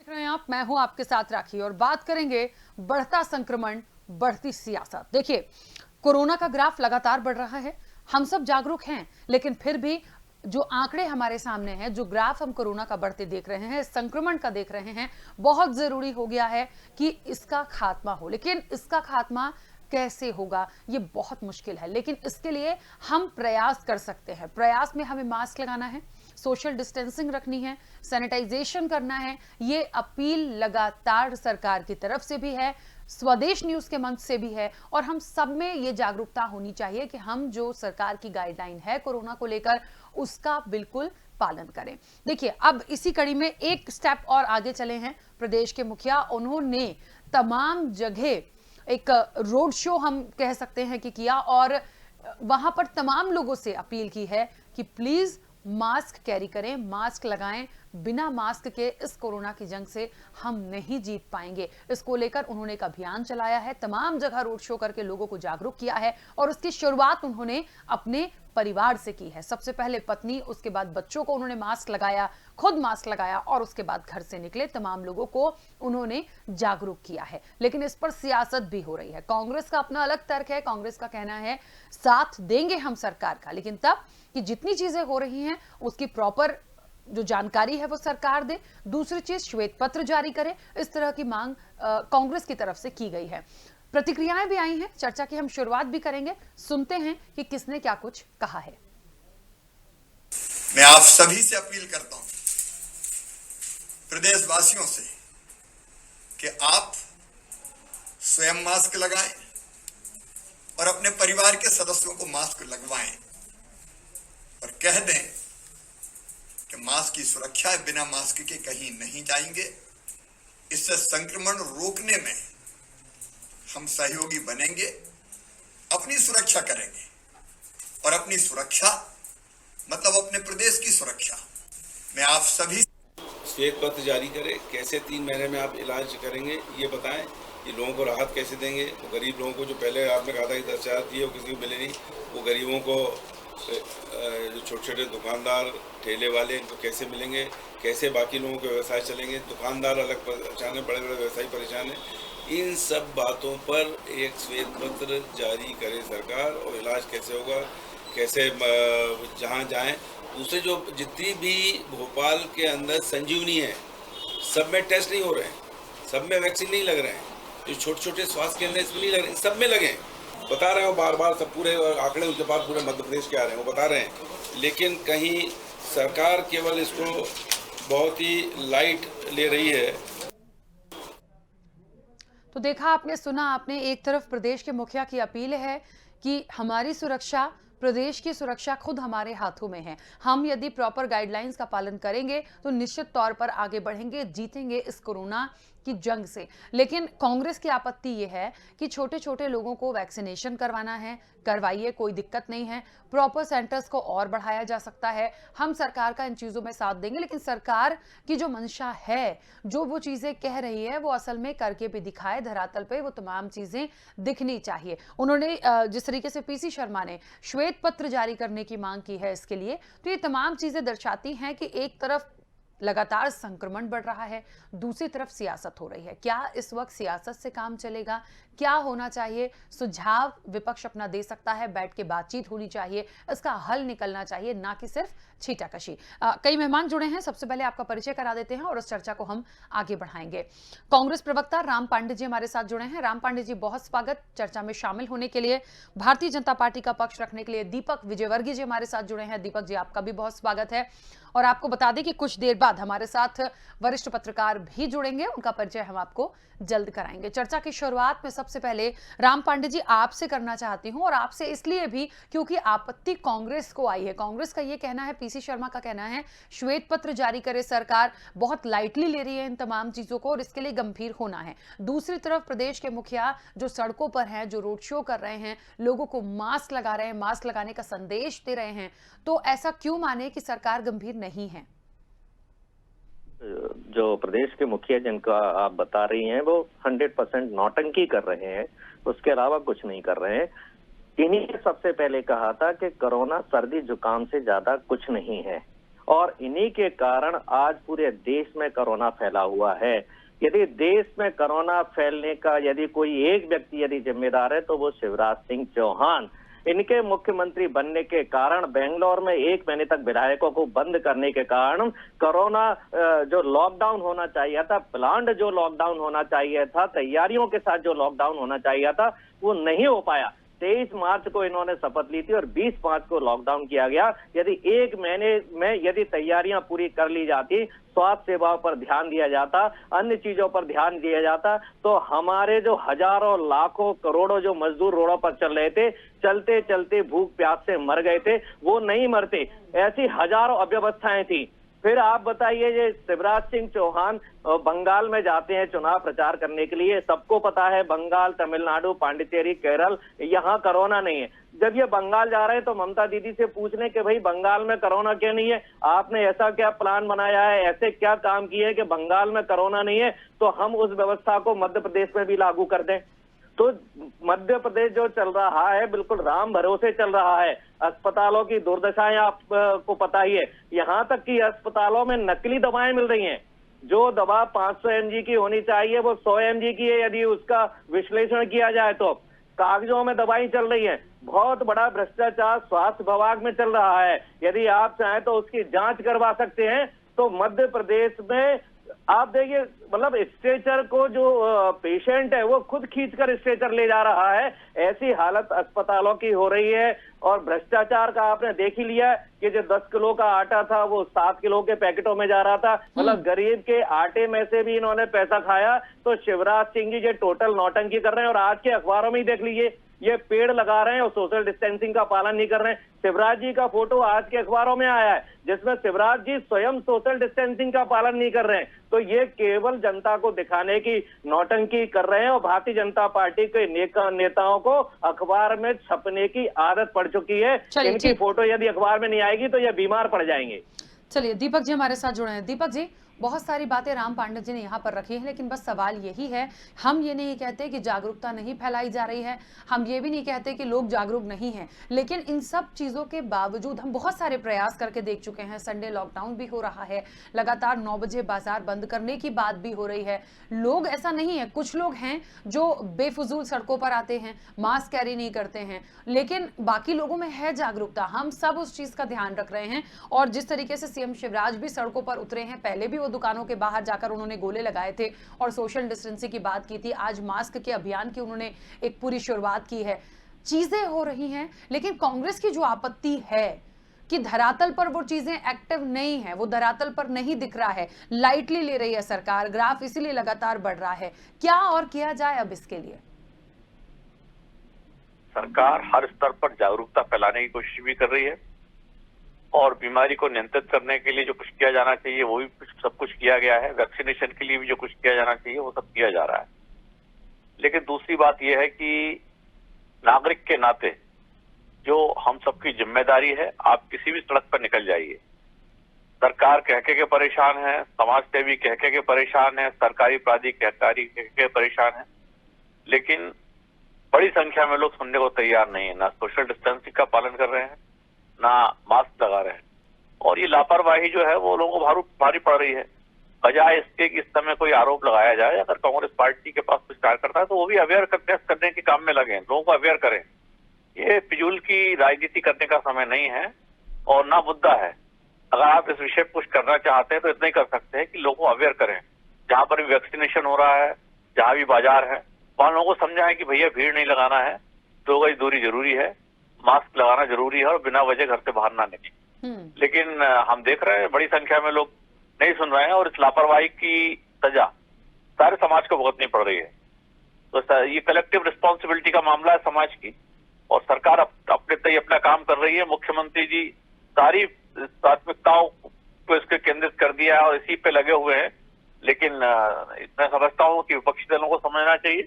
देख रहे हैं आप, मैं हूं आपके साथ राखी और बात करेंगे बढ़ता संक्रमण, बढ़ती सियासत। देखिए, कोरोना का ग्राफ लगातार बढ़ रहा है, हम सब जागरूक हैं, लेकिन फिर भी जो आंकड़े हमारे सामने हैं, जो ग्राफ हम कोरोना का बढ़ते देख रहे हैं, संक्रमण का देख रहे हैं, बहुत जरूरी हो गया है कि इसका खात्मा हो। लेकिन इसका खात्मा कैसे होगा, ये बहुत मुश्किल है, लेकिन इसके लिए हम प्रयास कर सकते हैं। प्रयास में हमें मास्क लगाना है, सोशल डिस्टेंसिंग रखनी है, सैनिटाइजेशन करना है। ये अपील लगातार सरकार की तरफ से भी है, स्वदेश न्यूज के मंच से भी है, और हम सब में ये जागरूकता होनी चाहिए कि हम जो सरकार की गाइडलाइन है कोरोना को लेकर, उसका बिल्कुल पालन करें। देखिए, अब इसी कड़ी में एक स्टेप और आगे चले हैं प्रदेश के मुखिया। उन्होंने तमाम जगह एक रोड शो हम कह सकते हैं कि किया, और वहां पर तमाम लोगों से अपील की है कि प्लीज मास्क कैरी करें, मास्क लगाएं। बिना मास्क के इस कोरोना की जंग से हम नहीं जीत पाएंगे। इसको लेकर उन्होंने एक अभियान चलाया है, तमाम जगह रोड शो करके लोगों को जागरूक किया है, और उसकी शुरुआत उन्होंने अपने परिवार से की है। सबसे पहले पत्नी, उसके बाद बच्चों को उन्होंने मास्क लगाया, खुद मास्क लगाया, और उसके बाद घर से निकले तमाम लोगों को उन्होंने जागरूक किया है। लेकिन इस पर सियासत भी हो रही है। कांग्रेस का अपना अलग तर्क है। कांग्रेस का कहना है साथ देंगे हम सरकार का, लेकिन तब कि जितनी चीजें हो रही हैं उसकी प्रॉपर जो जानकारी है वो सरकार दे। दूसरी चीज, श्वेत पत्र जारी करे। इस तरह की मांग कांग्रेस की तरफ से की गई है। प्रतिक्रियाएं भी आई हैं, चर्चा की हम शुरुआत भी करेंगे। सुनते हैं कि किसने क्या कुछ कहा है। मैं आप सभी से अपील करता हूं, प्रदेशवासियों से, कि आप स्वयं मास्क लगाएं और अपने परिवार के सदस्यों को मास्क लगवाएं, और कह दें कि मास्क की सुरक्षा है, बिना मास्क के कहीं नहीं जाएंगे। इससे संक्रमण रोकने में हम सहयोगी बनेंगे, अपनी सुरक्षा करेंगे, और अपनी सुरक्षा मतलब अपने प्रदेश की सुरक्षा। मैं आप सभी श्वेत पत्र जारी करें, कैसे 3 महीने में आप इलाज करेंगे ये बताएं, ये लोगों को राहत कैसे देंगे। वो गरीब लोगों को, जो पहले आपने कहा था कि 10,000 दिए वो किसी को मिले नहीं, वो गरीबों को, जो छोटे छोटे दुकानदार, ठेले वाले, इनको कैसे मिलेंगे, कैसे बाकी लोगों के व्यवसाय चलेंगे। दुकानदार अलग परेशान है, बड़े बड़े व्यवसायी परेशान है। इन सब बातों पर एक श्वेत पत्र जारी करे सरकार, और इलाज कैसे होगा, कैसे जहाँ जाएं। दूसरे जो जितनी भी भोपाल के अंदर संजीवनी है, सब में टेस्ट नहीं हो रहे हैं, सब में वैक्सीन नहीं लग रहे हैं। जो छोटे छोटे स्वास्थ्य केंद्र इसमें नहीं लग रहे हैं, सब में लगे। बता रहे हो बार बार, सब पूरे आंकड़े उनके पास पूरे मध्य प्रदेश के आ रहे हैं, वो बता रहे हैं, लेकिन कहीं सरकार केवल इसको बहुत ही लाइट ले रही है। तो देखा आपने, सुना आपने, एक तरफ प्रदेश के मुखिया की अपील है कि हमारी सुरक्षा, प्रदेश की सुरक्षा खुद हमारे हाथों में है। हम यदि प्रॉपर गाइडलाइंस का पालन करेंगे तो निश्चित तौर पर आगे बढ़ेंगे, जीतेंगे इस कोरोना की जंग से। लेकिन कांग्रेस की आपत्ति यह है कि छोटे छोटे लोगों को वैक्सीनेशन करवाना है, करवाइए, कोई दिक्कत नहीं है। प्रॉपर सेंटर्स को और बढ़ाया जा सकता है। हम सरकार का इन चीजों में साथ देंगे, लेकिन सरकार की जो मंशा है, जो वो चीजें कह रही है, वो असल में करके भी दिखाए, धरातल पे वो तमाम चीजें दिखनी चाहिए। उन्होंने जिस तरीके से पीसी शर्मा ने श्वेत पत्र जारी करने की मांग की है इसके लिए, तो ये तमाम चीजें दर्शाती हैं कि एक तरफ लगातार संक्रमण बढ़ रहा है, दूसरी तरफ सियासत हो रही है। क्या इस वक्त सियासत से काम चलेगा? क्या होना चाहिए? सुझाव विपक्ष अपना दे सकता है, बैठ के बातचीत होनी चाहिए, इसका हल निकलना चाहिए, ना कि सिर्फ छीटाकशी। कई मेहमान जुड़े हैं, सबसे पहले आपका परिचय करा देते हैं और उस चर्चा को हम आगे बढ़ाएंगे। कांग्रेस प्रवक्ता राम पांडे जी हमारे साथ जुड़े हैं। राम पांडे जी, बहुत स्वागत चर्चा में शामिल होने के लिए। भारतीय जनता पार्टी का पक्ष रखने के लिए दीपक विजयवर्गीय जी हमारे साथ जुड़े हैं। दीपक जी, आपका भी बहुत स्वागत है। और आपको बता दें कि कुछ देर बाद हमारे साथ वरिष्ठ पत्रकार भी जुड़ेंगे, उनका परिचय हम आपको जल्द कराएंगे। चर्चा की शुरुआत में सबसे पहले राम पांडे जी आपसे करना चाहती हूं, और आपसे इसलिए भी क्योंकि आपत्ति कांग्रेस को आई है। कांग्रेस का यह कहना है, पीसी शर्मा का कहना है, श्वेत पत्र जारी करे सरकार, बहुत लाइटली ले रही है इन तमाम चीजों को, और इसके लिए गंभीर होना है। दूसरी तरफ प्रदेश के मुखिया जो सड़कों पर हैं, जो रोड शो कर रहे हैं, लोगों को मास्क लगा रहे हैं, मास्क लगाने का संदेश दे रहे हैं, तो ऐसा क्यों माने कि सरकार गंभीर नहीं है? जो प्रदेश के मुखिया जिनका आप बता रही हैं, वो 100% नौटंकी कर रहे हैं, उसके अलावा कुछ नहीं कर रहे हैं। इन्हीं ने सबसे पहले कहा था कि कोरोना सर्दी जुकाम से ज्यादा कुछ नहीं है, और इन्हीं के कारण आज पूरे देश में कोरोना फैला हुआ है। यदि देश में कोरोना फैलने का यदि कोई एक व्यक्ति यदि जिम्मेदार है तो वो शिवराज सिंह चौहान। इनके मुख्यमंत्री बनने के कारण बेंगलोर में 1 महीने तक विधायकों को बंद करने के कारण कोरोना जो लॉकडाउन होना चाहिए था, प्लान्ड जो लॉकडाउन होना चाहिए था, तैयारियों के साथ जो लॉकडाउन होना चाहिए था, वो नहीं हो पाया। 23 मार्च को इन्होंने शपथ ली थी और 20 मार्च को लॉकडाउन किया गया। यदि 1 महीने में यदि तैयारियां पूरी कर ली जाती, स्वास्थ्य सेवाओं पर ध्यान दिया जाता, अन्य चीजों पर ध्यान दिया जाता, तो हमारे जो हजारों लाखों करोड़ों जो मजदूर रोडों पर चल रहे थे, चलते चलते भूख प्यास से मर गए थे, वो नहीं मरते। ऐसी हजारों अव्यवस्थाएं थी। फिर आप बताइए, ये शिवराज सिंह चौहान बंगाल में जाते हैं चुनाव प्रचार करने के लिए। सबको पता है बंगाल, तमिलनाडु, पांडिचेरी, केरल, यहाँ कोरोना नहीं है। जब ये बंगाल जा रहे हैं तो ममता दीदी से पूछ लें कि भाई बंगाल में कोरोना क्यों नहीं है, आपने ऐसा क्या प्लान बनाया है, ऐसे क्या काम किए कि बंगाल में कोरोना नहीं है, तो हम उस व्यवस्था को मध्य प्रदेश में भी लागू कर दें। तो मध्य प्रदेश जो चल रहा है बिल्कुल राम भरोसे चल रहा है। अस्पतालों की दुर्दशाएं आपको पता ही है, यहाँ तक कि अस्पतालों में नकली दवाएं मिल रही हैं। जो दवा 500 mg की होनी चाहिए वो 100 mg की है। यदि उसका विश्लेषण किया जाए तो कागजों में दवाई चल रही है। बहुत बड़ा भ्रष्टाचार स्वास्थ्य विभाग में चल रहा है। यदि आप चाहें तो उसकी जांच करवा सकते हैं। तो मध्य प्रदेश में आप देखिए, मतलब स्ट्रेचर को जो पेशेंट है वो खुद खींचकर स्ट्रेचर ले जा रहा है। ऐसी हालत अस्पतालों की हो रही है। और भ्रष्टाचार का आपने देख ही लिया कि जो 10 किलो का आटा था वो 7 किलो के पैकेटों में जा रहा था। मतलब गरीब के आटे में से भी इन्होंने पैसा खाया। तो शिवराज सिंह जी ये टोटल नौटंकी कर रहे हैं। और आज के अखबारों में ही देख लीजिए, ये पेड़ लगा रहे हैं और सोशल डिस्टेंसिंग का पालन नहीं कर रहे हैं। शिवराज जी का फोटो आज के अखबारों में आया है जिसमें शिवराज जी स्वयं सोशल डिस्टेंसिंग का पालन नहीं कर रहे हैं। तो ये केवल जनता को दिखाने की नौटंकी कर रहे हैं। और भारतीय जनता पार्टी के नेताओं को अखबार में छपने की आदत पड़ चुकी है। इनकी फोटो यदि अखबार में नहीं आएगी तो ये बीमार पड़ जाएंगे। चलिए, दीपक जी हमारे साथ जुड़े हैं। दीपक जी, बहुत सारी बातें राम पांडे जी ने यहाँ पर रखी हैं, लेकिन बस सवाल यही है, हम ये नहीं कहते कि जागरूकता नहीं फैलाई जा रही है, हम ये भी नहीं कहते कि लोग जागरूक नहीं हैं, लेकिन इन सब चीज़ों के बावजूद हम बहुत सारे प्रयास करके देख चुके हैं। संडे लॉकडाउन भी हो रहा है, लगातार 9 बजे बाजार बंद करने की बात भी हो रही है। लोग ऐसा नहीं है, कुछ लोग हैं जो बेफजूल सड़कों पर आते हैं, मास्क कैरी नहीं करते हैं, लेकिन बाकी लोगों में है जागरूकता। हम सब उस चीज़ का ध्यान रख रहे हैं। और जिस तरीके से सीएम शिवराज भी सड़कों पर उतरे हैं, पहले भी दुकानों के बाहर जाकर उन्होंने गोले लगाए थे और सोशल डिस्टेंसिंग की बात की थी, आज मास्क के अभियान की उन्होंने एक पूरी शुरुआत की है। चीजें हो रही हैं, लेकिन कांग्रेस की जो आपत्ति है कि धरातल पर वो चीजें एक्टिव नहीं है, वो धरातल पर नहीं दिख रहा है, लाइटली ले रही है सरकार, ग्राफ इसीलिए लगातार बढ़ रहा है। क्या और किया जाए अब इसके लिए? सरकार हर स्तर पर जागरूकता फैलाने की कोशिश भी कर रही है और बीमारी को नियंत्रित करने के लिए जो कुछ किया जाना चाहिए वो भी सब कुछ किया गया है। वैक्सीनेशन के लिए भी जो कुछ किया जाना चाहिए वो सब किया जा रहा है। लेकिन दूसरी बात यह है कि नागरिक के नाते जो हम सबकी जिम्मेदारी है, आप किसी भी सड़क पर निकल जाइए, सरकार कह के परेशान है, समाज सेवी कह के परेशान है, सरकारी प्राधिकारी कह के परेशान है, लेकिन बड़ी संख्या में लोग सुनने को तैयार नहीं है। ना सोशल डिस्टेंसिंग का पालन कर रहे हैं, ना मास्क लगा रहे हैं। और ये लापरवाही जो है वो लोगों को भारी पड़ रही है। बजाय इसके कि इस समय कोई आरोप लगाया जाए, अगर कांग्रेस पार्टी के पास कुछ कार्यकर्ता है तो वो भी अवेयर करने के काम में लगे, लोगों को अवेयर करें। ये फिजूल की राजनीति करने का समय नहीं है और ना मुद्दा है। अगर आप इस विषय पर कुछ करना चाहते हैं तो इतना ही कर सकते हैं कि लोगों को अवेयर करें। जहां पर भी वैक्सीनेशन हो रहा है, जहां भी बाजार है, वहां लोगों को समझाएं कि भैया भीड़ नहीं लगाना है, 2 गज दूरी जरूरी है, मास्क लगाना जरूरी है और बिना वजह घर से बाहर ना निकले। लेकिन हम देख रहे हैं बड़ी संख्या में लोग नहीं सुन रहे हैं और इस लापरवाही की सजा सारे समाज को भुगतनी पड़ रही है। तो ये कलेक्टिव रिस्पॉन्सिबिलिटी का मामला है समाज की और सरकार अपने तय अपना काम कर रही है। मुख्यमंत्री जी सारी प्राथमिकताओं को इसके केंद्रित कर दिया है और इसी पे लगे हुए हैं। लेकिन मैं समझता हूँ कि विपक्षी दलों को समझना चाहिए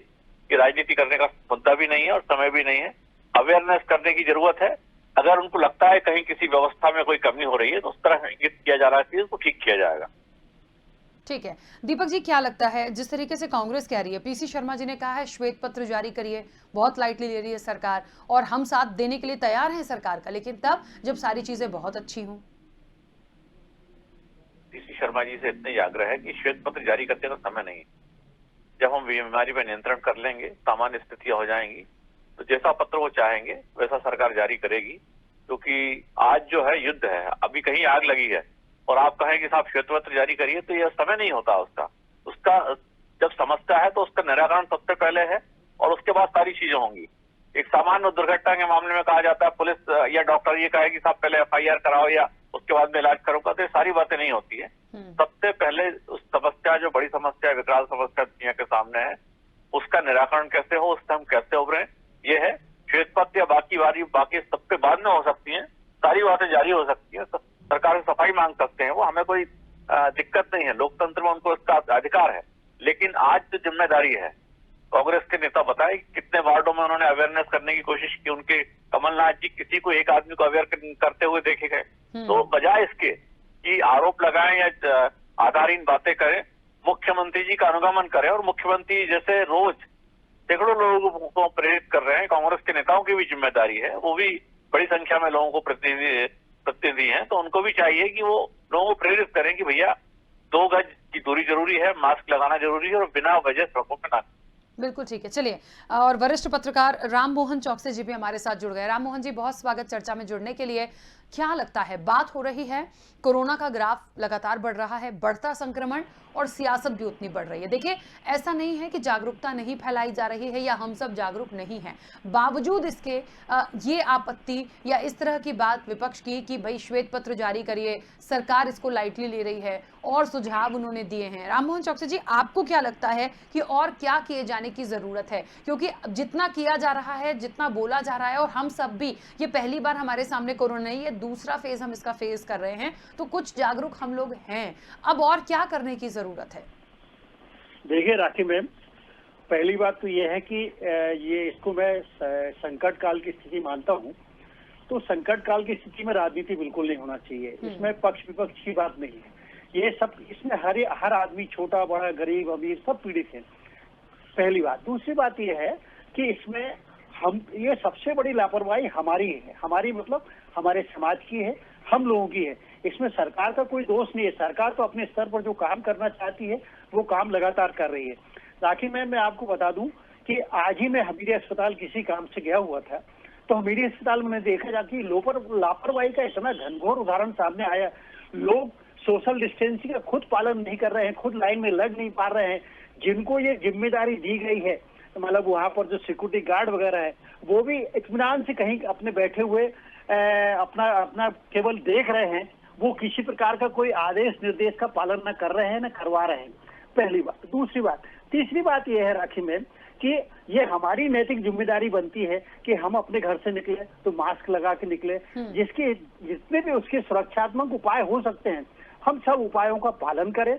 कि राजनीति करने का मुद्दा भी नहीं है और समय भी नहीं है। अवेयरनेस करने की जरूरत है। अगर उनको लगता है कहीं किसी व्यवस्था में कोई कमी हो रही है तो उस तरह इंगित किया जा रहा है, उसको ठीक किया जाएगा। ठीक है दीपक जी, क्या लगता है जिस तरीके से कांग्रेस कह रही है, पीसी शर्मा जी ने कहा है श्वेत पत्र जारी करिए, बहुत लाइटली ले रही है सरकार और हम साथ देने के लिए तैयार हैं सरकार का, लेकिन तब जब सारी चीजें बहुत अच्छी हों। टीसी शर्मा जी से इतना ही आग्रह है कि श्वेत पत्र जारी करने का समय नहीं। जब हम बीमारी पर नियंत्रण कर लेंगे, सामान्य स्थितियां हो जाएंगी, तो जैसा पत्र वो चाहेंगे वैसा सरकार जारी करेगी। क्योंकि आज जो है युद्ध है, अभी कहीं आग लगी है और आप कहें कि साहब श्वेत पत्र जारी करिए, तो यह समय नहीं होता उसका जब समस्या है तो उसका निराकरण सबसे पहले है और उसके बाद सारी चीजें होंगी। एक सामान्य दुर्घटना के मामले में कहा जाता है पुलिस या डॉक्टर ये कहे कि साहब पहले एफआईआर कराओ या उसके बाद में इलाज करूंगा, तो ये सारी बातें नहीं होती है। सबसे पहले उस समस्या, जो बड़ी समस्या विकराल समस्या दुनिया के सामने है, उसका निराकरण कैसे हो, उससे हम कैसे उभरें, ये है। श्वेत पत्र या बाकी सबके बाद में हो सकती है, सारी बातें जारी हो सकती है, सरकार से सफाई मांग सकते हैं, वो हमें कोई दिक्कत नहीं है, लोकतंत्र में उनको इसका अधिकार है। लेकिन आज जो जिम्मेदारी है, कांग्रेस के नेता बताए कितने वार्डों में उन्होंने अवेयरनेस करने की कोशिश की, उनके कमलनाथ जी किसी को एक आदमी को अवेयर करते हुए देखे गए। तो बजाय इसके कि आरोप लगाएं या आधारहीन बातें करें, मुख्यमंत्री जी का अनुगमन करें, और मुख्यमंत्री जैसे रोज सैकड़ों लोगों को प्रेरित कर रहे हैं, कांग्रेस के नेताओं की भी जिम्मेदारी है, वो भी बड़ी संख्या में लोगों को प्रतिनिधि हैं, तो उनको भी चाहिए कि वो लोगों को प्रेरित करें कि भैया 2 गज की दूरी जरूरी है, मास्क लगाना जरूरी है और बिना वजह सड़कों पर ना। बिल्कुल ठीक है, चलिए। और वरिष्ठ पत्रकार राम मोहन चौकसी जी भी हमारे साथ जुड़ गए। राम मोहन जी, बहुत स्वागत चर्चा में जुड़ने के लिए। क्या लगता है, बात हो रही है कोरोना का ग्राफ लगातार बढ़ रहा है, बढ़ता संक्रमण और सियासत भी उतनी बढ़ रही है। देखिए, ऐसा नहीं है कि जागरूकता नहीं फैलाई जा रही है या हम सब जागरूक नहीं हैं, बावजूद इसके ये आपत्ति या इस तरह की बात विपक्ष की कि भाई श्वेत पत्र जारी करिए, सरकार इसको लाइटली ले रही है, और सुझाव उन्होंने दिए हैं। राम मोहन चौकसी जी, आपको क्या लगता है कि और क्या किए जाने की जरूरत है? क्योंकि जितना किया जा रहा है, जितना बोला जा रहा है, और हम सब भी, ये पहली बार हमारे सामने कोरोना नहीं है, दूसरा फेज हम इसका फेस कर रहे हैं, तो कुछ जागरूक हम लोग हैं, अब और क्या करने की जरूरत है? देखिए राखी मैम, पहली बात तो ये है कि ये इसको मैं संकट काल की स्थिति मानता हूँ। तो संकट काल की स्थिति में राजनीति बिल्कुल नहीं होना चाहिए, इसमें पक्ष विपक्ष की बात नहीं है। ये सब, इसमें हर आदमी, छोटा बड़ा, गरीब अमीर, सब पीड़ित है, पहली बात। दूसरी बात ये है कि इसमें ये सबसे बड़ी लापरवाही हमारी है, हमारी मतलब हमारे समाज की है, हम लोगों की है। इसमें सरकार का कोई दोष नहीं है। सरकार तो अपने स्तर पर जो काम करना चाहती है वो काम लगातार कर रही है। राखी मैम, मैं आपको बता दूं कि आज ही मैं हमीरी अस्पताल किसी काम से गया हुआ था, तो हमीरी अस्पताल में देखा जा कि लापरवाही का इतना घनघोर उदाहरण सामने आया। लोग सोशल डिस्टेंसिंग का खुद पालन नहीं कर रहे हैं, खुद लाइन में लग नहीं पा रहे हैं। जिनको ये जिम्मेदारी दी गई है, मतलब वहां पर जो सिक्योरिटी गार्ड वगैरह है, वो भी इत्मीनान से कहीं अपने बैठे हुए अपना केवल देख रहे हैं, वो किसी प्रकार का कोई आदेश निर्देश का पालन न कर रहे हैं, न करवा रहे हैं, पहली बात। दूसरी बात, तीसरी बात यह है राखी मैम कि ये हमारी नैतिक जिम्मेदारी बनती है कि हम अपने घर से निकले तो मास्क लगा के निकले, जिसके जितने भी उसके सुरक्षात्मक उपाय हो सकते हैं हम सब उपायों का पालन करें।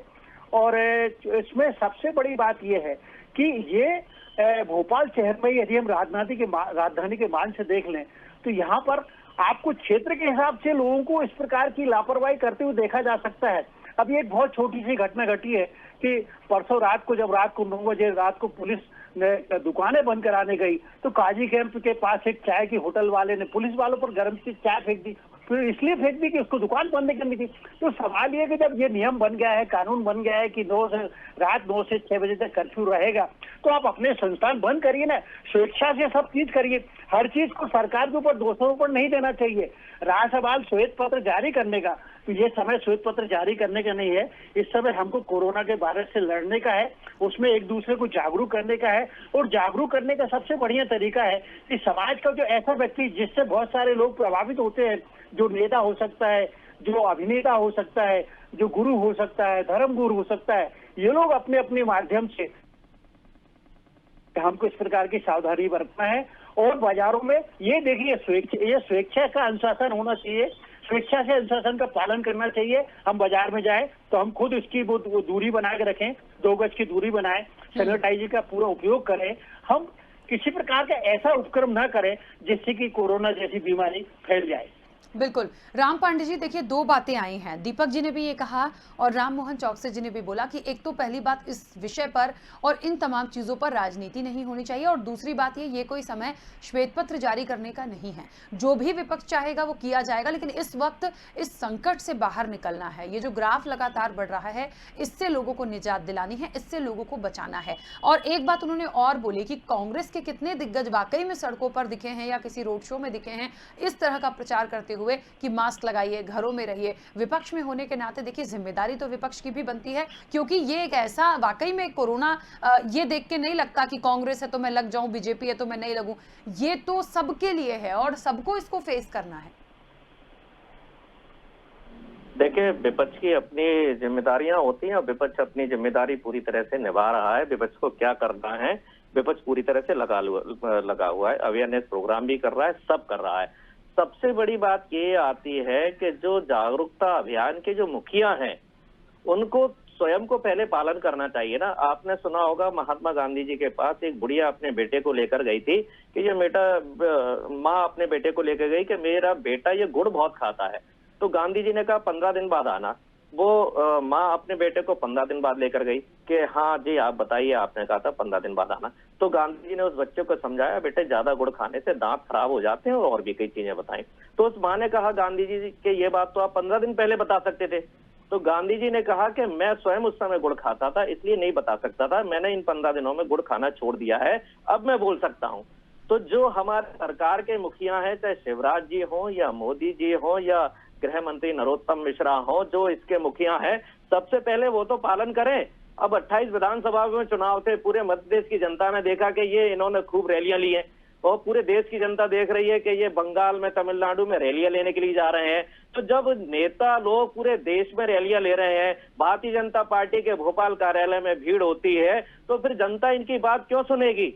और इसमें सबसे बड़ी बात यह है कि ये भोपाल शहर में यदि हम राजधानी के मान से देख लें तो यहाँ पर आपको क्षेत्र के हिसाब से लोगों को इस प्रकार की लापरवाही करते हुए देखा जा सकता है। अभी एक बहुत छोटी सी घटना घटी है कि परसों रात को, जब रात को 9 बजे रात को पुलिस ने दुकानें बंद कराने गई तो काजी कैंप के पास एक चाय की होटल वाले ने पुलिस वालों पर गर्म सी चाय फेंक दी। फिर इसलिए फेंक दी कि उसको दुकान बंद नहीं करनी थी। तो सवाल ये कि जब ये नियम बन गया है, कानून बन गया है कि रात 9 से 6 बजे तक कर्फ्यू रहेगा, तो आप अपने संस्थान बंद करिए ना, स्वेच्छा से सब चीज करिए। हर चीज को सरकार के ऊपर, दोषों पर नहीं देना चाहिए। रहा सवाल श्वेत पत्र जारी करने का, तो ये समय श्वेत पत्र जारी करने का नहीं है, इस समय हमको कोरोना के वायरस से लड़ने का है, उसमें एक दूसरे को जागरूक करने का है। और जागरूक करने का सबसे बढ़िया तरीका है कि समाज का जो ऐसा व्यक्ति जिससे बहुत सारे लोग प्रभावित होते हैं, जो नेता हो सकता है, जो अभिनेता हो सकता है, जो गुरु हो सकता है, धर्म गुरु हो सकता है, ये लोग अपने अपने माध्यम से हमको इस प्रकार की सावधानी बरतना है। और बाजारों में ये देखिए, स्वेच्छा का अनुशासन होना चाहिए, स्वेच्छा से अनुशासन का पालन करना चाहिए। हम बाजार में जाएं तो हम खुद इसकी वो दूरी बना के रखें, 2 गज की दूरी बनाएं, सैनिटाइजर का पूरा उपयोग करें। हम किसी प्रकार का ऐसा उपक्रम ना करें जिससे कि कोरोना जैसी बीमारी फैल जाए। बिल्कुल। राम पांडे जी, देखिए 2 बातें आई हैं। दीपक जी ने भी ये कहा और राम मोहन चौकसी जी ने भी बोला कि एक तो पहली बात, इस विषय पर और इन तमाम चीज़ों पर राजनीति नहीं होनी चाहिए, और दूसरी बात ये कोई समय श्वेत पत्र जारी करने का नहीं है। जो भी विपक्ष चाहेगा वो किया जाएगा, लेकिन इस वक्त इस संकट से बाहर निकलना है। ये जो ग्राफ लगातार बढ़ रहा है, इससे लोगों को निजात दिलानी है, इससे लोगों को बचाना है। और एक बात उन्होंने और बोली कि कांग्रेस के कितने दिग्गज वाकई में सड़कों पर दिखे हैं या किसी रोड शो में दिखे हैं इस तरह का प्रचार करते हुए कि मास्क लगाइए, घरों में रहिए। विपक्ष में होने के नाते देखिए जिम्मेदारी तो विपक्ष की भी बनती है, क्योंकि ये एक ऐसा वाकई में कोरोना ये देख के नहीं लगता कि कांग्रेस है तो मैं लग जाऊं, बीजेपी है तो मैं नहीं लगूं। ये तो सबके लिए है और सबको इसको फेस करना है। देखिए, विपक्ष की अपनी जिम्मेदारियां होती हैं और विपक्ष अपनी जिम्मेदारी पूरी तरह से निभा रहा है। विपक्ष को क्या करना है, विपक्ष पूरी तरह से लगा हुआ है, अवेयरनेस प्रोग्राम भी कर रहा है, सब कर रहा है। सबसे बड़ी बात ये आती है कि जो जागरूकता अभियान के जो मुखिया हैं, उनको स्वयं को पहले पालन करना चाहिए ना। आपने सुना होगा, महात्मा गांधी जी के पास एक बुढ़िया अपने बेटे को लेकर गई थी कि ये माँ अपने बेटे को लेकर गई कि मेरा बेटा ये गुड़ बहुत खाता है। तो गांधी जी ने कहा 15 दिन बाद आना। वो माँ अपने बेटे को 15 दिन बाद लेकर गई कि हाँ जी आप बताइए, आपने कहा था 15 दिन बाद आना। तो गांधी जी ने उस बच्चे को समझाया, बेटे ज्यादा गुड़ खाने से दांत खराब हो जाते हैं, और भी कई चीजें बताई। तो उस माँ ने कहा गांधी जी कि ये बात तो आप 15 दिन पहले बता सकते थे। तो गांधी जी ने कहा कि मैं स्वयं उस समय गुड़ खाता था, इसलिए नहीं बता सकता था, मैंने इन 15 दिनों में गुड़ खाना छोड़ दिया है, अब मैं बोल सकता हूँ। तो जो हमारे सरकार के मुखिया हैं, चाहे शिवराज जी हो या मोदी जी हो या गृह मंत्री नरोत्तम मिश्रा हो, जो इसके मुखिया हैं, सबसे पहले वो तो पालन करें। अब 28 विधानसभा में चुनाव थे, पूरे मध्य प्रदेश की जनता ने देखा कि ये इन्होंने खूब रैलियां ली हैं, और पूरे देश की जनता देख रही है कि ये बंगाल में, तमिलनाडु में रैलियां लेने के लिए जा रहे हैं। तो जब नेता लोग पूरे देश में रैलियां ले रहे हैं, भारतीय जनता पार्टी के भोपाल कार्यालय में भीड़ होती है, तो फिर जनता इनकी बात क्यों सुनेगी?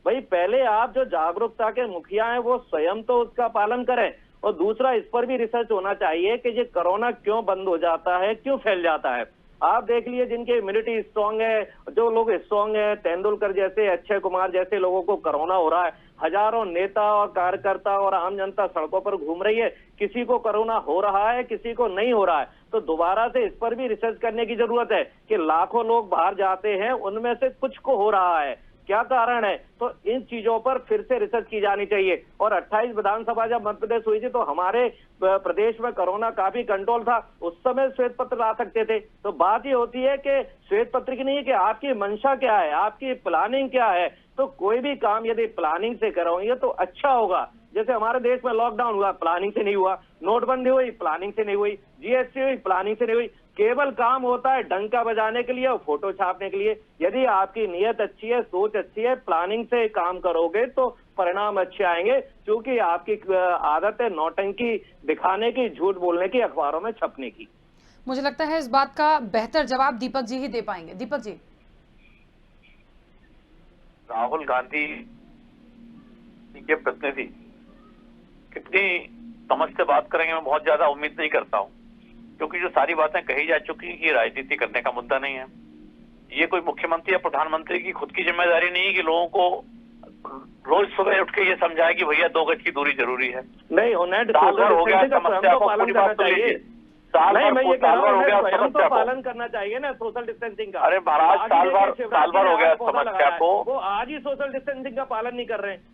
भाई पहले आप जो जागरूकता के मुखिया हैं वो स्वयं तो उसका पालन करें, और दूसरा इस पर भी रिसर्च होना चाहिए कि ये कोरोना क्यों बंद हो जाता है, क्यों फैल जाता है। आप देख लिए जिनकी इम्यूनिटी स्ट्रांग है, जो लोग स्ट्रांग है, तेंदुलकर जैसे, अक्षय कुमार जैसे लोगों को कोरोना हो रहा है। हजारों नेता और कार्यकर्ता और आम जनता सड़कों पर घूम रही है, किसी को कोरोना हो रहा है, किसी को नहीं हो रहा है। तो दोबारा से इस पर भी रिसर्च करने की जरूरत है कि लाखों लोग बाहर जाते हैं, उनमें से कुछ को हो रहा है, क्या कारण है। तो इन चीजों पर फिर से रिसर्च की जानी चाहिए। और 28 विधानसभा जब मध्य प्रदेश हुई थी तो हमारे प्रदेश में कोरोना काफी कंट्रोल था, उस समय श्वेत पत्र ला सकते थे। तो बात ये होती है कि श्वेत पत्र की नहीं है कि आपकी मंशा क्या है, आपकी प्लानिंग क्या है। तो कोई भी काम यदि प्लानिंग से करोगे तो अच्छा होगा। जैसे हमारे देश में लॉकडाउन हुआ, प्लानिंग से नहीं हुआ, नोटबंदी हुई, प्लानिंग से नहीं हुई, जीएसटी हुई, प्लानिंग से नहीं हुई। केवल काम होता है डंका बजाने के लिए और फोटो छापने के लिए। यदि आपकी नीयत अच्छी है, सोच अच्छी है, प्लानिंग से काम करोगे तो परिणाम अच्छे आएंगे। क्योंकि आपकी आदत है नौटंकी दिखाने की, झूठ बोलने की, अखबारों में छपने की। मुझे लगता है इस बात का बेहतर जवाब दीपक जी ही दे पाएंगे। दीपक जी। राहुल गांधी के प्रतिनिधि कितनी समझ से बात करेंगे, मैं बहुत ज्यादा उम्मीद नहीं करता हूँ, क्योंकि जो सारी बातें कही जा चुकी ये राजनीति करने का मुद्दा नहीं है। ये कोई मुख्यमंत्री या प्रधानमंत्री की खुद की जिम्मेदारी नहीं है कि लोगों को रोज सुबह उठ के ये समझाए कि भैया 2 गज की दूरी जरूरी है। नहीं, उन्हें साल भर हो गया समस्या को, पूरी बात तो लीजिए, साल भर हो गया समस्या को पालन करना चाहिए ना सोशल डिस्टेंसिंग का। अरे महाराज साल भर हो गया समस्या को, वो आज ही सोशल डिस्टेंसिंग का पालन नहीं कर रहे हैं।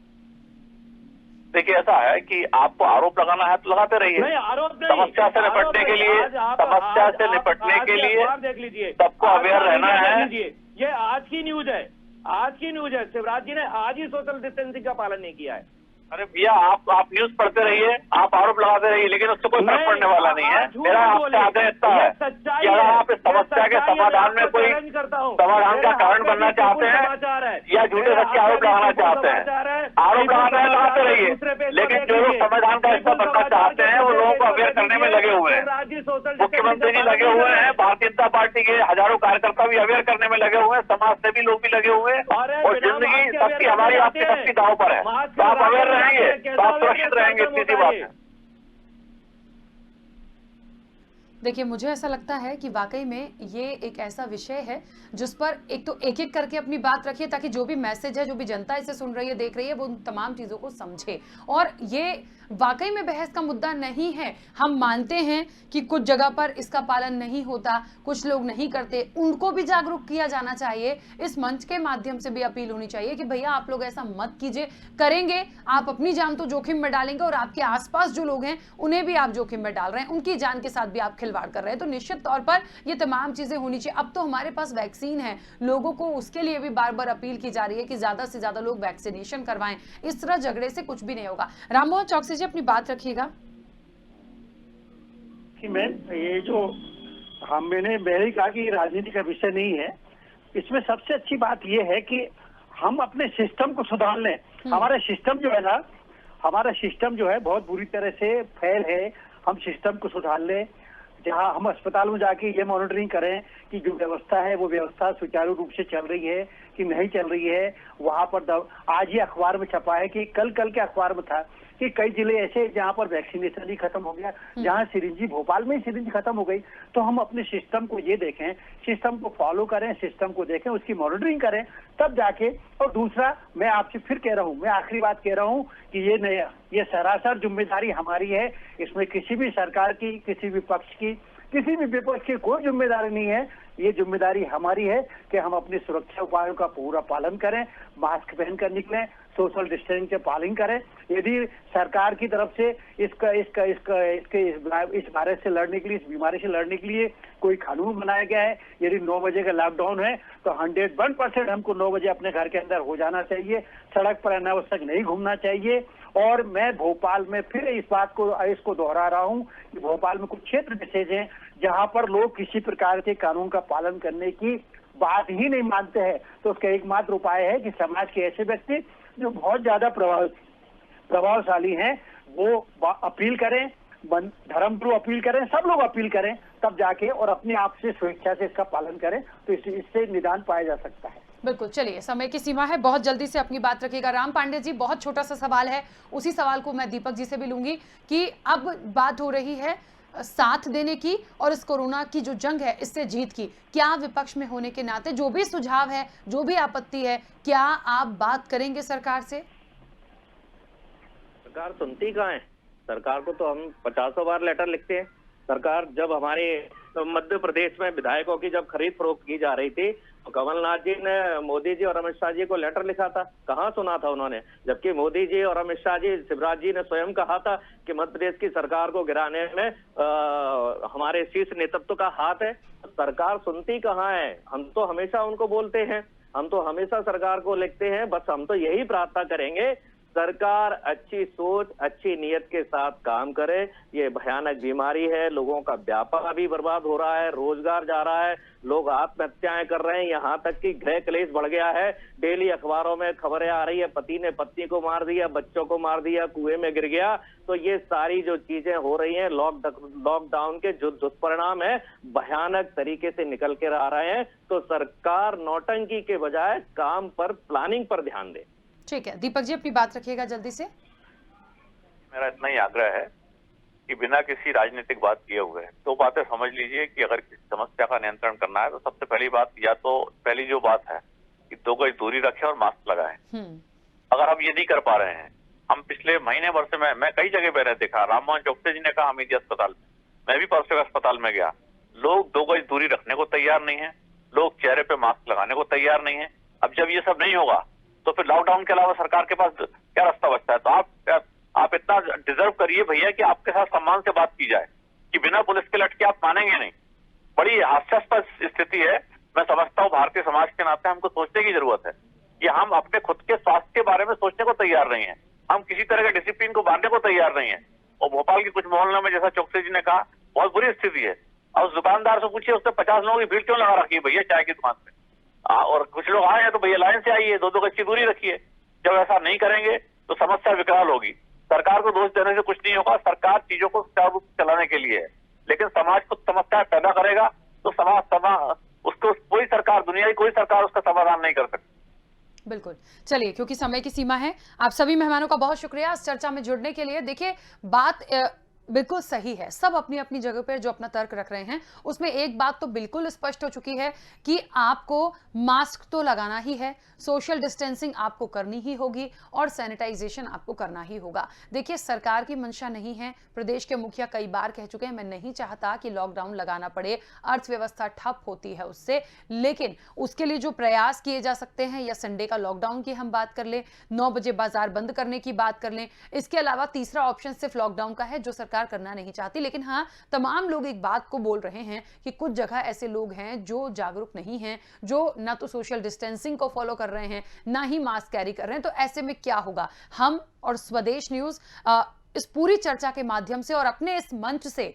देखिए ऐसा है कि आपको आरोप लगाना है तो लगाते रहिए, समस्या से निपटने के लिए, समस्या से निपटने के लिए देख लीजिए, सबको अवेयर रहना है। ये आज की न्यूज है, आज की न्यूज है। शिवराज जी ने आज ही सोशल डिस्टेंसिंग का पालन नहीं किया है। अरे भैया आप न्यूज पढ़ते रहिए, आप आरोप लगाते रहिए, लेकिन उससे कोई फर्क पड़ने वाला नहीं है। मेरा आपसे आग्रह इतना है कि अगर आप इस समस्या के समाधान में कोई समाधान का कारण बनना चाहते हैं या झूठे सच्चे आरोप लगाना चाहते हैं, आरोप लगाना है लगाते रहिए, लेकिन जो लोग समाधान का हिस्सा बनना चाहते हैं वो लोगों को अवेयर करने में लगे हुए हैं। मुख्यमंत्री जी लगे हुए हैं, भारतीय जनता पार्टी के हजारों कार्यकर्ता भी अवेयर करने में लगे हुए हैं, समाज सेवी लोग भी लगे हुए हैं, और जिंदगी सबकी, हमारी आपकी सबकी दांव पर है। तो आप अवेयर रहेंगे तो आप सुरक्षित रहेंगे, सीधी बात है। देखिए मुझे ऐसा लगता है कि वाकई में ये एक ऐसा विषय है जिस पर एक तो एक एक करके अपनी बात रखिए, ताकि जो भी मैसेज है, जो भी जनता इसे सुन रही है, देख रही है, वो उन तमाम चीज़ों को समझे। और ये वाकई में बहस का मुद्दा नहीं है। हम मानते हैं कि कुछ जगह पर इसका पालन नहीं होता, कुछ लोग नहीं करते, उनको भी जागरूक किया जाना चाहिए। इस मंच के माध्यम से भी अपील होनी चाहिए कि भैया आप लोग ऐसा मत कीजिए, करेंगे आप अपनी जान तो जोखिम में डालेंगे और आपके आसपास जो लोग हैं उन्हें भी आप जोखिम में डाल रहे हैं, उनकी जान के साथ भी आप खिलवाड़ कर रहे हैं। तो निश्चित तौर पर ये तमाम चीजें होनी चाहिए। अब तो हमारे पास वैक्सीन है, लोगों को उसके लिए भी बार बार अपील की जा रही है कि ज्यादा से ज्यादा लोग वैक्सीनेशन करवाएं। इस तरह झगड़े से कुछ भी नहीं होगा। राममोहन चौकसी जी अपनी बात रखिएगा। कि मैं ये जो मैंने कहा कि राजनीति का विषय नहीं है, इसमें सबसे अच्छी बात ये है कि हम अपने सिस्टम को सुधार लें। हमारा सिस्टम जो है ना, हमारा सिस्टम जो है बहुत बुरी तरह से फेल है। हम सिस्टम को सुधार लें, जहां हम अस्पताल में जाके ये मॉनिटरिंग करें कि जो व्यवस्था है वो व्यवस्था सुचारू रूप से चल रही है कि नहीं चल रही है। वहां पर आज ही अखबार में छपा है कि कल के अखबार में था कि कई जिले ऐसे जहां पर वैक्सीनेशन ही खत्म हो गया, जहां सिरिंजी भोपाल में ही सिरिंज खत्म हो गई। तो हम अपने सिस्टम को ये देखें, सिस्टम को फॉलो करें, सिस्टम को देखें, उसकी मॉनिटरिंग करें, तब जाके। और दूसरा, मैं आपसे फिर कह रहा हूं, मैं आखिरी बात कह रहा हूं कि ये सरासर जिम्मेदारी हमारी है। इसमें किसी भी सरकार की, किसी भी पक्ष की, किसी भी विपक्ष की कोई जिम्मेदारी नहीं है। ये जिम्मेदारी हमारी है कि हम अपनी सुरक्षा उपायों का पूरा पालन करें, मास्क पहनकर निकलें, सोशल डिस्टेंसिंग के पालन करें। यदि सरकार की तरफ से इस वायरस से लड़ने के लिए, इस बीमारी से लड़ने के लिए कोई कानून बनाया गया है, यदि 9 बजे का लॉकडाउन है तो 101% हमको 9 बजे अपने घर के अंदर हो जाना चाहिए। सड़क पर अनावश्यक नहीं घूमना चाहिए। और मैं भोपाल में फिर इसको दोहरा रहा हूं कि भोपाल में कुछ क्षेत्र विशेष हैं जहां पर लोग किसी प्रकार के कानून का पालन करने की बात ही नहीं मानते हैं। तो उसका एकमात्र उपाय है कि समाज के ऐसे व्यक्ति जो बहुत ज्यादा प्रभावशाली हैं वो अपील करें, धर्मगुरु अपील करें, सब लोग अपील करें, तब जाके और अपने आप से स्वेच्छा से इसका पालन करें तो इससे निदान पाया जा सकता है। बिल्कुल, चलिए समय की सीमा है, बहुत जल्दी से अपनी बात रखिएगा। राम पांडे जी, बहुत छोटा सा सवाल है, उसी सवाल को मैं दीपक जी से भी लूंगी कि अब बात हो रही है साथ देने की और इस कोरोना की जो जंग है इससे जीत की। क्या विपक्ष में होने के नाते जो भी सुझाव है, जो भी आपत्ति है, क्या आप बात करेंगे सरकार से? सरकार सुनती कहाँ है? सरकार को तो हम 50 बार लेटर लिखते हैं। सरकार, जब हमारे मध्य प्रदेश में विधायकों की जब खरीद फरोख्त की जा रही थी तो कमलनाथ जी ने मोदी जी और अमित शाह जी को लेटर लिखा था, कहाँ सुना था उन्होंने? जबकि मोदी जी और अमित शाह जी, शिवराज जी ने स्वयं कहा था कि मध्य प्रदेश की सरकार को गिराने में हमारे शीर्ष नेतृत्व का हाथ है। तो सरकार सुनती कहाँ है? हम तो हमेशा उनको बोलते हैं, हम तो हमेशा सरकार को लिखते हैं। बस हम तो यही प्रार्थना करेंगे, सरकार अच्छी सोच, अच्छी नीयत के साथ काम करे। ये भयानक बीमारी है, लोगों का व्यापार भी बर्बाद हो रहा है, रोजगार जा रहा है, लोग आत्महत्याएं कर रहे हैं, यहाँ तक कि गृह क्लेश बढ़ गया है। डेली अखबारों में खबरें आ रही है, पति ने पत्नी को मार दिया, बच्चों को मार दिया, कुएं में गिर गया। तो ये सारी जो चीजें हो रही हैं, लॉकडाउन के जो दुष्परिणाम है भयानक तरीके से निकल के आ रहे हैं। तो सरकार नौटंकी के बजाय काम पर, प्लानिंग पर ध्यान दे। ठीक है, दीपक जी अपनी बात रखिएगा जल्दी से। मेरा इतना ही आग्रह है कि बिना किसी राजनीतिक बात किए हुए तो बातें समझ लीजिए कि अगर किसी समस्या का नियंत्रण करना है तो सबसे पहली बात, या तो पहली जो बात है कि 2 गज दूरी रखें और मास्क लगाएं। अगर हम ये नहीं कर पा रहे हैं, हम पिछले महीने भर से मैं कई जगह मैंने देखा, राममोहन चौकसी जी ने कहा हमीदिया अस्पताल में, मैं भी परसों अस्पताल में गया, लोग 2 गज दूरी रखने को तैयार नहीं है, लोग चेहरे पे मास्क लगाने को तैयार नहीं है। अब जब ये सब नहीं होगा तो फिर लॉकडाउन के अलावा सरकार के पास क्या रास्ता बचता है? तो आप इतना डिजर्व करिए भैया कि आपके साथ सम्मान से बात की जाए, कि बिना पुलिस के लटके आप मानेंगे नहीं। बड़ी हास्यास्पद स्थिति है। मैं समझता हूँ भारतीय समाज के नाते हमको सोचने की जरूरत है कि हम अपने खुद के स्वास्थ्य के बारे में सोचने को तैयार नहीं है, हम किसी तरह के डिसिप्लिन को बांधने को तैयार नहीं है। और भोपाल के कुछ मोहल्लों में, जैसा चौकसी जी ने कहा, बहुत बुरी स्थिति है। और उस दुकानदार से पूछिए उसने 50 लोगों की भीड़ क्यों लगा रखी है भैया चाय की दुकान पे? और कुछ लोग आए हैं तो भैया लाइन से आइए, 2-2 गज की दूरी रखिए। जब ऐसा नहीं करेंगे तो समस्या विकराल होगी। सरकार को दोष देने से कुछ नहीं होगा, सरकार चीजों को सुचारू रूप से चलाने के लिए है, लेकिन समाज खुद समस्याएं पैदा करेगा तो उसको कोई सरकार, दुनिया की कोई सरकार उसका समाधान नहीं कर सकती। बिल्कुल, चलिए क्योंकि समय की सीमा है, आप सभी मेहमानों का बहुत शुक्रिया इस चर्चा में जुड़ने के लिए। देखिए, बात बिल्कुल सही है, सब अपनी अपनी जगह पर जो अपना तर्क रख रहे हैं, उसमें एक बात तो बिल्कुल स्पष्ट हो चुकी है कि आपको मास्क तो लगाना ही है, सोशल डिस्टेंसिंग आपको करनी ही होगी और सैनिटाइजेशन आपको करना ही होगा। देखिए, सरकार की मंशा नहीं है, प्रदेश के मुखिया कई बार कह चुके हैं, मैं नहीं चाहता कि लॉकडाउन लगाना पड़े, अर्थव्यवस्था ठप होती है उससे, लेकिन उसके लिए जो प्रयास किए जा सकते हैं, या संडे का लॉकडाउन की हम बात कर लें, 9 बजे बाजार बंद करने की बात कर लें, इसके अलावा तीसरा ऑप्शन सिर्फ लॉकडाउन का है जो सरकार करना नहीं चाहती। लेकिन हाँ, तमाम लोग एक बात को बोल रहे हैं कि कुछ जगह ऐसे लोग हैं जो जागरूक नहीं हैं, जो ना तो सोशल डिस्टेंसिंग को फॉलो कर रहे हैं, ना ही मास्क कैरी कर रहे हैं। तो ऐसे में क्या होगा? हम और स्वदेश न्यूज इस पूरी चर्चा के माध्यम से और अपने इस मंच से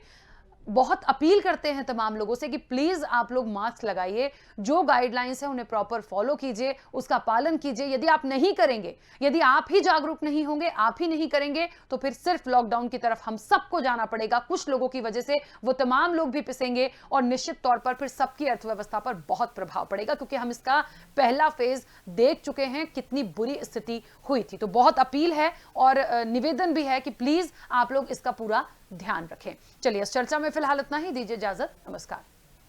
बहुत अपील करते हैं तमाम लोगों से कि प्लीज आप लोग मास्क लगाइए, जो गाइडलाइंस है उन्हें प्रॉपर फॉलो कीजिए, उसका पालन कीजिए। यदि आप नहीं करेंगे, यदि आप ही जागरूक नहीं होंगे, आप ही नहीं करेंगे, तो फिर सिर्फ लॉकडाउन की तरफ हम सबको जाना पड़ेगा। कुछ लोगों की वजह से वो तमाम लोग भी पिसेंगे और निश्चित तौर पर फिर सबकी अर्थव्यवस्था पर बहुत प्रभाव पड़ेगा, क्योंकि हम इसका पहला फेज देख चुके हैं कितनी बुरी स्थिति हुई थी। तो बहुत अपील है और निवेदन भी है कि प्लीज आप लोग इसका पूरा ध्यान रखें। चलिए, इस चर्चा में फिलहाल इतना ही, दीजिए इजाजत, नमस्कार।